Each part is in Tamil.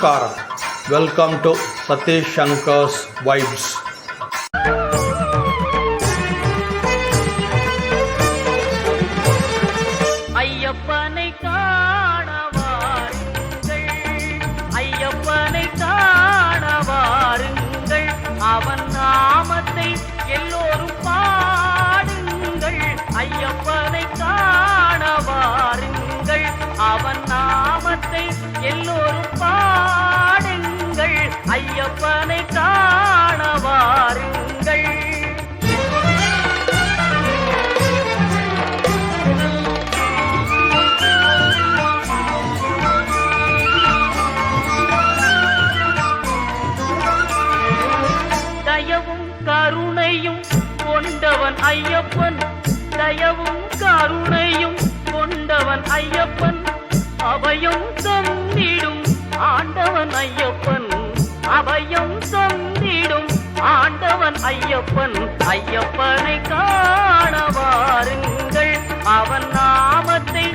நமஸ்காரம். Welcome to Satish Shankar's vibes. ஐயப்பனை காண வாருங்கள், ஐயப்பனை காண வாருங்கள், அவன் நாமத்தை எல்லோரும் பாடுங்கள். ஐயப்பனை காண வாருங்கள், அவன் நாமத்தை எல்லோரும் பாடுங்கள். ஐயப்பனை காண வாருங்கள். தயவும் கருணையும் கொண்டவன் ஐயப்பன், தயவும் கருணையும் கொண்டவன் ஐயப்பன், அபயம் தந்திடும் ஆண்டவன் ஐயப்பன், அபயம் தந்திடும் ஆண்டவன் ஐயப்பன். ஐயப்பனை காண வாருங்கள், அவன் நாமத்தை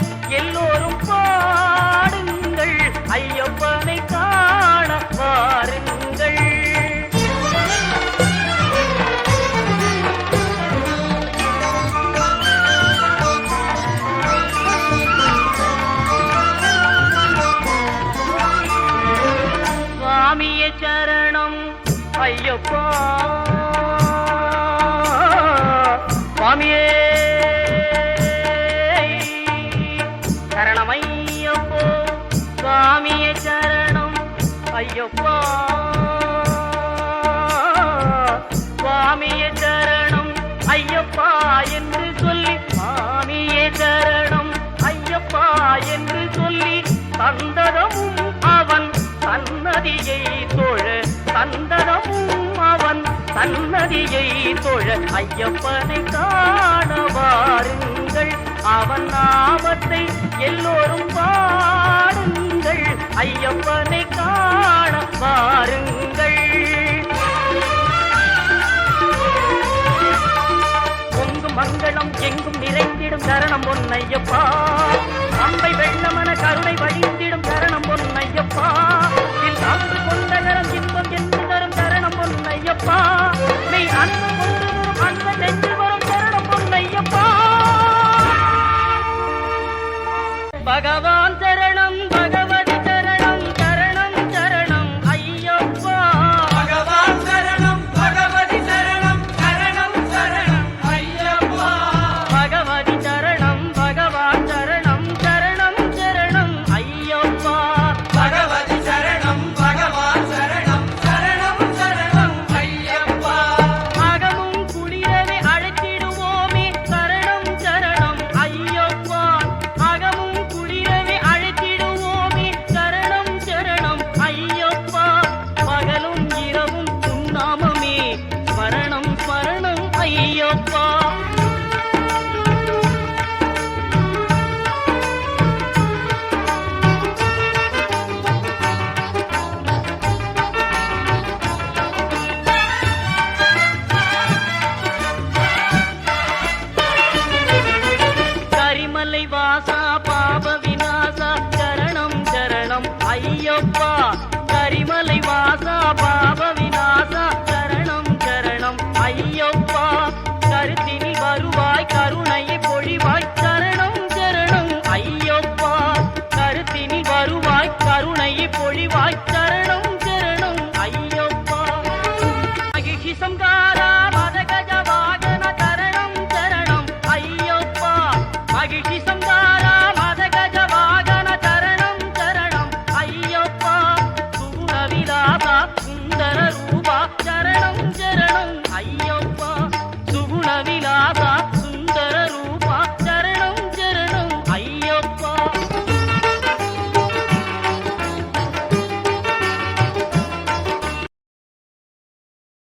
எல்லோரும் பாடுங்கள். ஐயப்பனை காண வாருங்கள். சுவாமியே சரணம் ஐயப்பா, சுவாமியே சரணம் ஐயப்போ, சுவாமியே சரணம் ஐயப்பா, சுவாமியே சரணம் ஐயப்பா என்று சொல்லி, சுவாமியே சரணம் ஐயப்பா என்று சொல்லி தந்ததமும் அவன் சன்னதியை தொழ, தந்தனமும் அவன் சன்னதியை தொழ. ஐயப்பனை காண வாருங்கள், அவன் நாமத்தை எல்லோரும் பாடுங்கள். ஐயப்பனை காண வாருங்கள். பொங்கும் மங்களம் எங்கும் நிறைந்திடும் சரணம் பொன்னையப்பா,